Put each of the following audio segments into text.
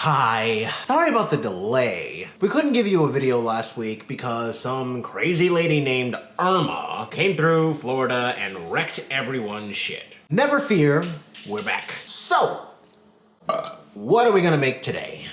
Hi. Sorry about the delay. We couldn't give you a video last week because some crazy lady named Irma came through Florida and wrecked everyone's shit. Never fear, we're back. So, what are we gonna make today?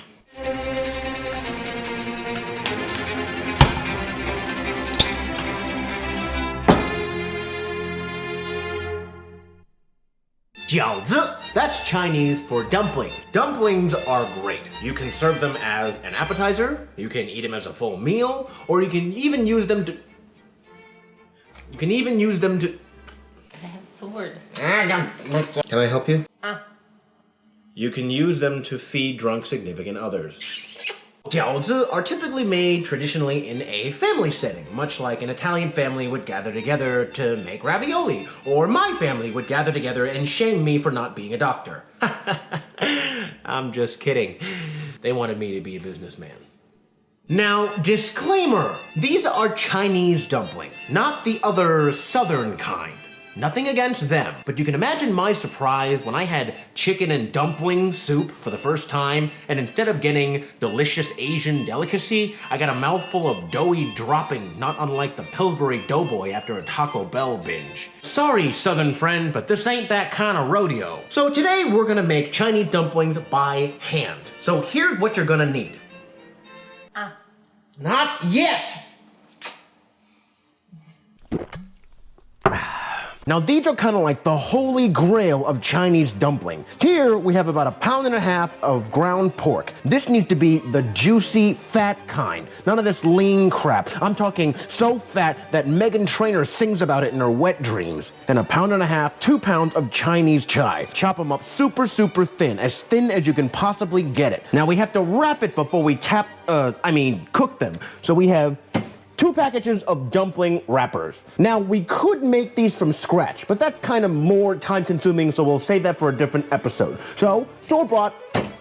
Jiaozi. That's Chinese for dumpling. Dumplings are great. You can serve them as an appetizer, you can eat them as a full meal, or you can even use them to... I have a sword. Can I help you? You can use them to feed drunk significant others. Jiaozi are typically made traditionally in a family setting, much like an Italian family would gather together to make ravioli, or my family would gather together and shame me for not being a doctor. I'm just kidding. They wanted me to be a businessman. Now, disclaimer, these are Chinese dumplings, not the other southern kind. Nothing against them, but you can imagine my surprise when I had chicken and dumpling soup for the first time, and instead of getting delicious Asian delicacy, I got a mouthful of doughy dropping, not unlike the Pillsbury Doughboy after a Taco Bell binge. Sorry, southern friend, but this ain't that kind of rodeo. So today we're gonna make Chinese dumplings by hand. So here's what you're gonna need. Not yet! Now these are kind of like the holy grail of Chinese dumpling. Here we have about 1.5 pounds of ground pork. This needs to be the juicy, fat kind. None of this lean crap. I'm talking so fat that Meghan Trainor sings about it in her wet dreams. And 1.5 pounds, 2 pounds of Chinese chives. Chop them up super thin as you can possibly get it. Now we have to wrap it before we cook them. So we have 2 packages of dumpling wrappers. Now, we could make these from scratch, but that's kind of more time-consuming, so we'll save that for a different episode. So, store-bought,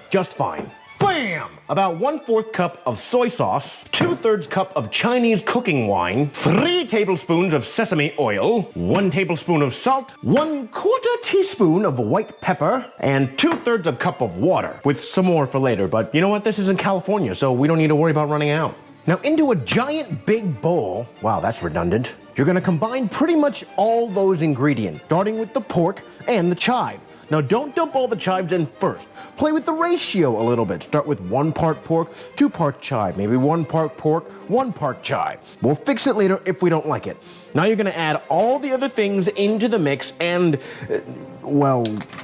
just fine. Bam! About 1/4 cup of soy sauce, 2/3 cup of Chinese cooking wine, 3 tablespoons of sesame oil, 1 tablespoon of salt, 1/4 teaspoon of white pepper, and 2/3 cup of water, with some more for later. But you know what? This is in California, so we don't need to worry about running out. Now into a giant big bowl, wow, that's redundant, you're gonna combine pretty much all those ingredients, starting with the pork and the chive. Now don't dump all the chives in first. Play with the ratio a little bit. Start with 1 part pork, 2 parts chive, maybe 1 part pork, 1 part chive. We'll fix it later if we don't like it. Now you're gonna add all the other things into the mix and,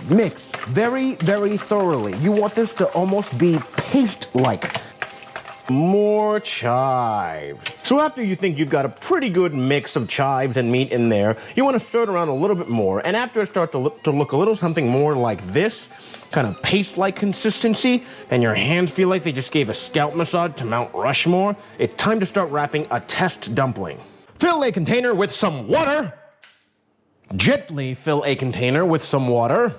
mix very thoroughly. You want this to almost be paste-like. More chives. So after you think you've got a pretty good mix of chives and meat in there, you want to stir it around a little bit more, and after it starts to look a little something more like this, kind of paste-like consistency, and your hands feel like they just gave a scalp massage to Mount Rushmore, it's time to start wrapping a test dumpling. Fill a container with some water. Gently fill a container with some water.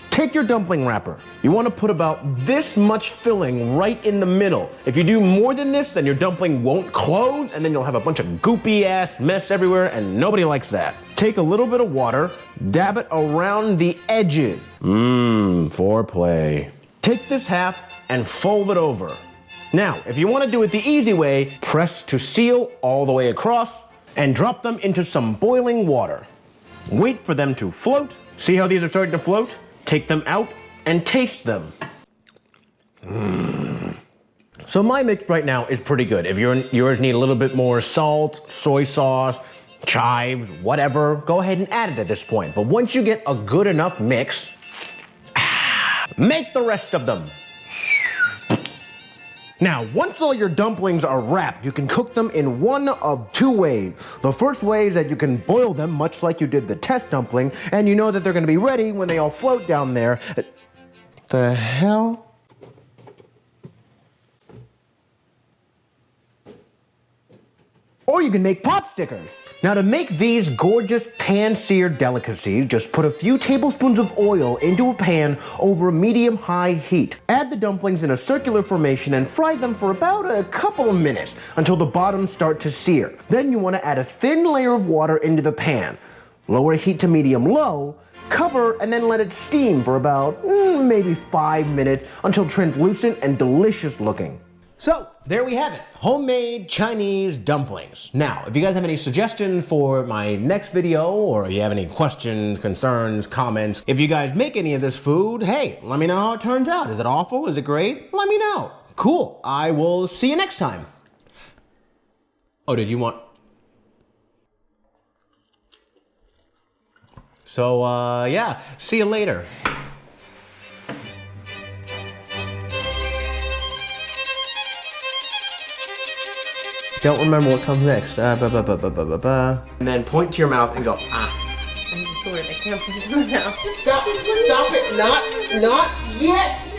Take your dumpling wrapper. You want to put about this much filling right in the middle. If you do more than this, then your dumpling won't close, and then you'll have a bunch of goopy ass mess everywhere, and nobody likes that. Take a little bit of water, dab it around the edges. Foreplay. Take this half and fold it over. Now, if you want to do it the easy way, press to seal all the way across, and drop them into some boiling water. Wait for them to float. See how these are starting to float? Take them out and taste them. So my mix right now is pretty good. If yours need a little bit more salt, soy sauce, chives, whatever, go ahead and add it at this point. But once you get a good enough mix, make the rest of them. Now, once all your dumplings are wrapped, you can cook them in one of 2 ways. The first way is that you can boil them much like you did the test dumpling, and you know that they're gonna be ready when they all float down there. The hell? Or you can make Potstickers. Now to make these gorgeous pan-seared delicacies, just put a few tablespoons of oil into a pan over medium-high heat. Add the dumplings in a circular formation and fry them for about a couple of minutes until the bottoms start to sear. Then you want to add a thin layer of water into the pan. Lower heat to medium-low Cover and then let it steam for about maybe 5 minutes until translucent and delicious looking. So, there we have it. Homemade Chinese dumplings. Now, if you guys have any suggestions for my next video, or you have any questions, concerns, comments, if you guys make any of this food, hey, let me know how it turns out. Is it awful? Is it great? Let me know. Cool. I will see you next time. Oh, did you want... So, yeah, see you later. Don't remember what comes next. And then point to your mouth and go, ah. I'm sorry, I can't put it in my mouth. Just stop it. Not yet.